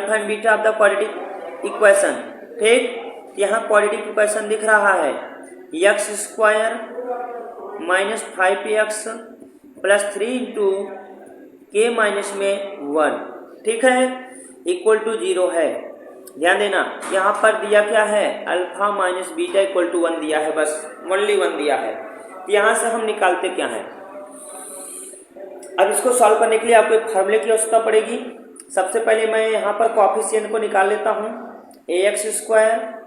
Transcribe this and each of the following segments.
Find beta of the quadratic equation. ठीक, यहाँ quadratic equation दिख रहा है x square minus 5x plus 3 into के माइनस में 1, ठीक है, इक्वल टू 0 है। ध्यान देना यहाँ पर दिया क्या है, alpha minus beta equal to 1 दिया है, बस ओनली 1 दिया है। तो यहाँ से हम निकालते क्या है, अब इसको सॉल्व करने के लिए आपको एक फार्मूले की आवश्यकता पड़ेगी। सबसे पहले मैं यहाँ पर कोएफिशिएंट को निकाल लेता हूँ, ax square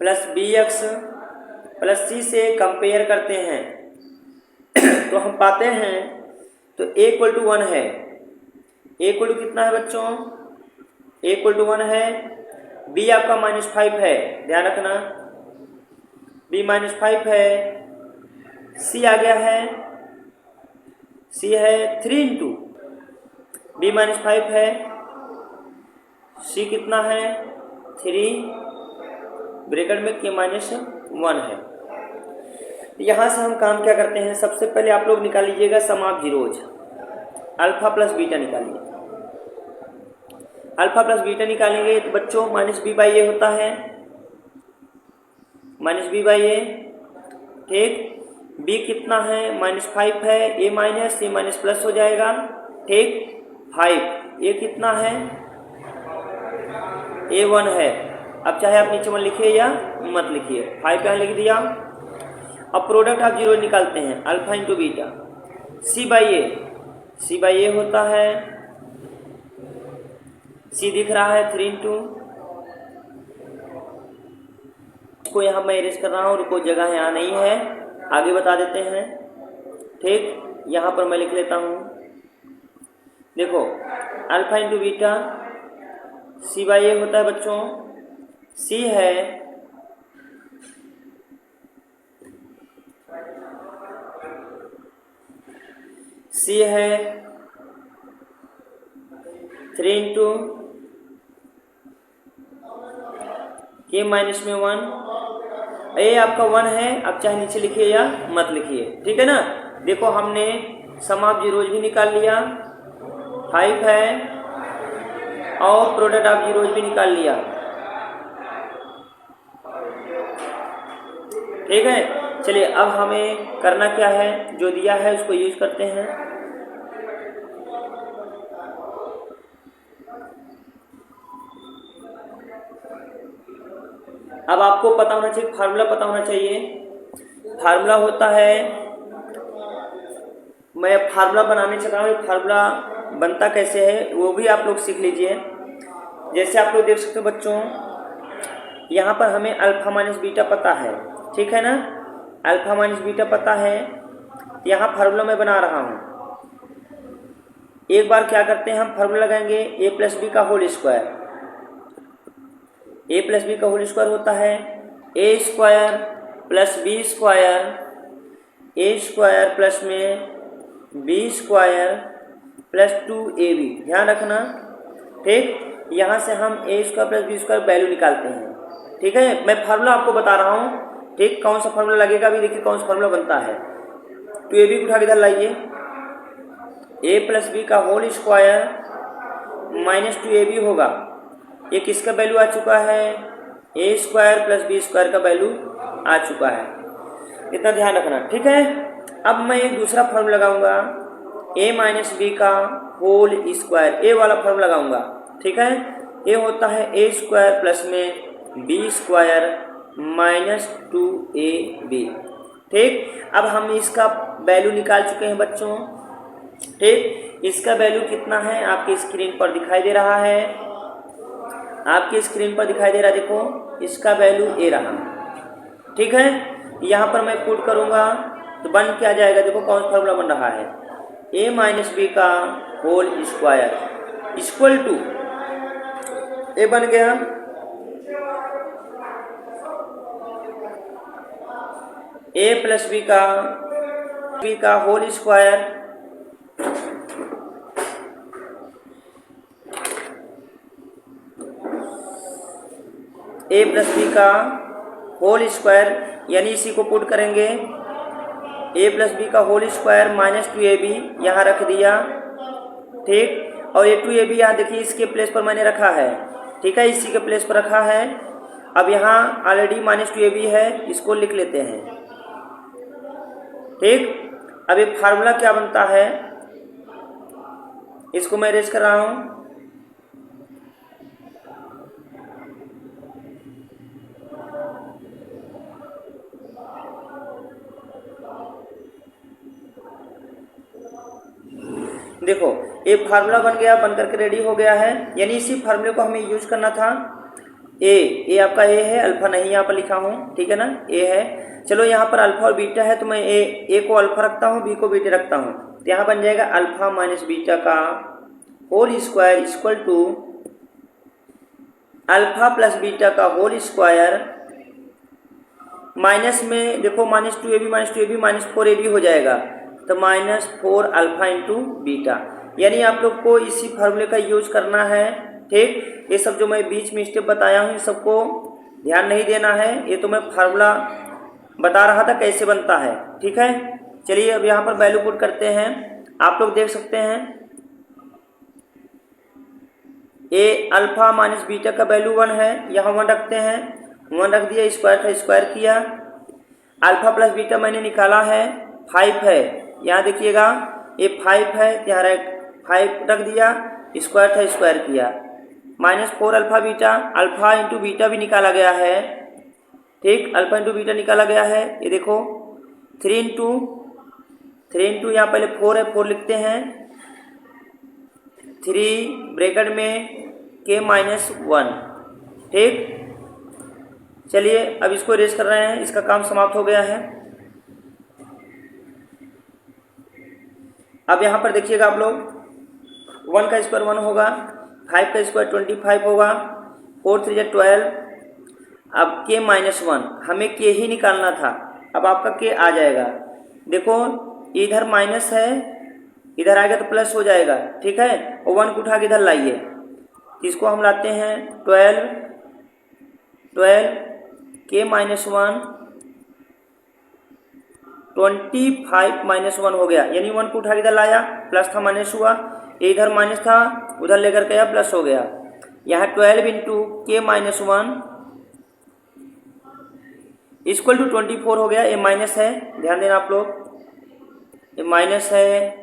plus bx plus c से कंपेयर करते हैं तो हम पाते हैं तो a इक्वल टू 1 है। a इक्वल टू कितना है बच्चों, a इक्वल टू 1 है। b आपका -5 है, ध्यान रखना b -5 है। c आ गया है, c है 3 इंटू b -5 है, c कितना है 3 ब्रैकेट में k -1 है। यहाँ से हम काम क्या करते हैं, सबसे पहले आप लोग निकाल लीजिएगा sum of zeros, alpha plus beta निकालिए। अल्फा प्लस बीटा निकालेंगे तो बच्चों माइनस बी बाई ए होता है, माइनस बी बाई ए। ठीक, बी कितना है -5 है, ए माइनस प्लस हो जाएगा। ठीक, 5, ए कितना है ए 1 है। अब चाहे आप नीचे में लिखिए या मत लिखिए, 5 यहाँ लिख दिया। अब प्रोडक्ट ऑफ जीरो निकालते हैं, alpha into beta, C by A होता है, सी दिख रहा है 3 इंटू, को यहाँ मैं इरेज कर रहा हूँ, रुको जगह यहाँ नहीं है, आगे बता देते हैं। ठीक, यहाँ पर मैं लिख लेता हूँ, देखो alpha into beta C by A होता है बच्चों, सी है सी है 3 इंटू के माइनस में 1, ए आपका 1 है। अब चाहे नीचे लिखिए या मत लिखिए, ठीक है ना। देखो हमने सम ऑफ जीरोज भी निकाल लिया, 5 है, और प्रोडक्ट ऑफ जीरोज भी निकाल लिया। ठीक है, चलिए अब हमें करना क्या है, जो दिया है उसको यूज करते हैं। अब आपको पता होना चाहिए, फार्मूला पता होना चाहिए। फार्मूला होता है, मैं फार्मूला बनाने चल रहा हूँ, फार्मूला बनता कैसे है वो भी आप लोग सीख लीजिए। जैसे आप लोग देख सकते हो बच्चों, यहाँ पर हमें अल्फा माइनस बीटा पता है, ठीक है ना, अल्फा माइनस बीटा पता है। यहाँ फार्मूला मैं बना रहा हूँ। एक बार क्या करते हैं, हम फार्मूला लगाएंगे a प्लस बी का whole square. a plus B का होल स्क्वायर होता है a square plus B square, a square plus में b स्क्वायर प्लस 2ab। ध्यान रखना, ठीक, यहाँ से हम a square plus B square value निकालते हैं। ठीक है, मैं फार्मूला आपको बता रहा हूँ, ठीक, कौन सा फार्मूला लगेगा अभी देखिए कौन सा फार्मूला बनता है। 2ab को उठा के इधर लाइए, a प्लस बी का होल स्क्वायर माइनस 2ab होगा। ये किसका वैल्यू आ चुका है, a square plus B square का वैल्यू आ चुका है, इतना ध्यान रखना। ठीक है, अब मैं एक दूसरा फॉर्म लगाऊंगा, a माइनस बी का होल स्क्वायर, ए वाला फॉर्म लगाऊंगा। ठीक है, ये होता है a स्क्वायर प्लस में बी स्क्वायर माइनस 2ab। ठीक, अब हम इसका वैल्यू निकाल चुके हैं बच्चों। ठीक, इसका वैल्यू कितना है आपकी स्क्रीन पर दिखाई दे रहा है, आपकी स्क्रीन पर दिखाई दे रहा है, देखो इसका वैल्यू ए रहा। ठीक है, यहाँ पर मैं पुट करूँगा तो बन क्या जाएगा, देखो कौन सा फॉर्मूला बन रहा है, a माइनस बी का whole square equal to, A बन गया a प्लस बी का whole square a plus B का होल स्क्वायर, यानी इसी को पुट करेंगे, a प्लस बी का होल स्क्वायर माइनस 2ab यहाँ रख दिया। ठीक, और ए टू ए बी यहाँ देखिए इसके प्लेस पर मैंने रखा है, ठीक है, इसी के प्लेस पर रखा है। अब यहाँ already minus two A B है, इसको लिख लेते हैं, ठीक। अब ये फार्मूला क्या बनता है, इसको मैं अरेंज कर रहा हूँ। देखो ये फार्मूला बन गया, बन करके रेडी हो गया है, यानी इसी फार्मूले को हमें यूज करना था। ए आपका ए है, अल्फा नहीं यहाँ पर लिखा हूँ, ठीक है ना, ए है। चलो यहाँ पर अल्फा और बीटा है तो मैं ए को अल्फा रखता हूँ, बी को बीटा रखता हूँ, तो यहाँ बन जाएगा अल्फा माइनस बीटा का whole square equal to alpha plus beta का होल स्क्वायर माइनस में देखो minus two A B minus 4ab हो जाएगा, तो -4 अल्फा इंटू बीटा। यानी आप लोग को इसी फार्मूले का यूज करना है, ठीक। ये सब जो मैं बीच में स्टेप बताया हूँ, सबको ध्यान नहीं देना है, ये तो मैं फार्मूला बता रहा था कैसे बनता है, ठीक है। चलिए अब यहाँ पर वैल्यू पुट करते हैं, आप लोग देख सकते हैं ए अल्फा माइनस बीटा का वैल्यू 1 है, यहाँ 1 रखते हैं, 1 रख दिया, स्क्वायर था स्क्वायर किया। अल्फा प्लस बीटा मैंने निकाला है 5 है, यहाँ देखिएगा ये 5 है, यहाँ 5 रख दिया, स्क्वायर था स्क्वायर किया, -4 alpha beta, alpha into beta भी निकाला गया है, ठीक, अल्फा इंटू बीटा निकाला गया है। ये देखो 3 इंटू यहाँ पहले 4 है, 4 लिखते हैं, 3 ब्रैकेट में k-1, ठीक। चलिए अब इसको इरेज कर रहे हैं, इसका काम समाप्त हो गया है। अब यहाँ पर देखिएगा आप लोग 1 का स्क्वायर 1 होगा, 5 का स्क्वायर 25 होगा, 4 3 12, अब k-1 हमें k ही निकालना था, अब आपका k आ जाएगा। देखो इधर माइनस है, इधर आएगा तो प्लस हो जाएगा, ठीक है, और 1 को उठा के इधर लाइए, इसको हम लाते हैं 12 k-1 25 -1 हो गया, यानी 1 को उठा के इधर लाया, प्लस था माइनस हुआ, इधर माइनस था उधर लेकर गया प्लस हो गया। यहाँ 12 इंटू k-1 इक्वल टू 24 हो गया, ये माइनस है, ध्यान देना आप लोग, ये माइनस है,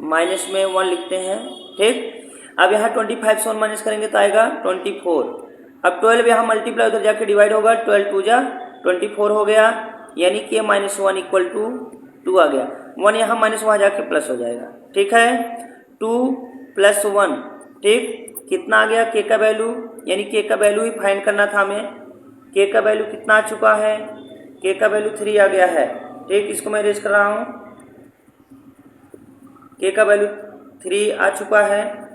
माइनस में 1 लिखते हैं, ठीक। अब यहाँ 25 से 1 माइनस करेंगे तो आएगा 24। अब 12 यहाँ मल्टीप्लाई उधर जाके डिवाइड होगा, 12 2 जा 24 हो गया, यानी k-1 इक्वल टू 2 आ गया, 1 यहाँ माइनस वहाँ जाके प्लस हो जाएगा, ठीक है। 2 + 1, ठीक, कितना आ गया k का वैल्यू, यानी k का वैल्यू ही फाइंड करना था हमें। k का वैल्यू कितना आ चुका है, k का वैल्यू 3 आ गया है, ठीक, इसको मैं इरेज कर रहा हूँ, k का वैल्यू 3 आ चुका है।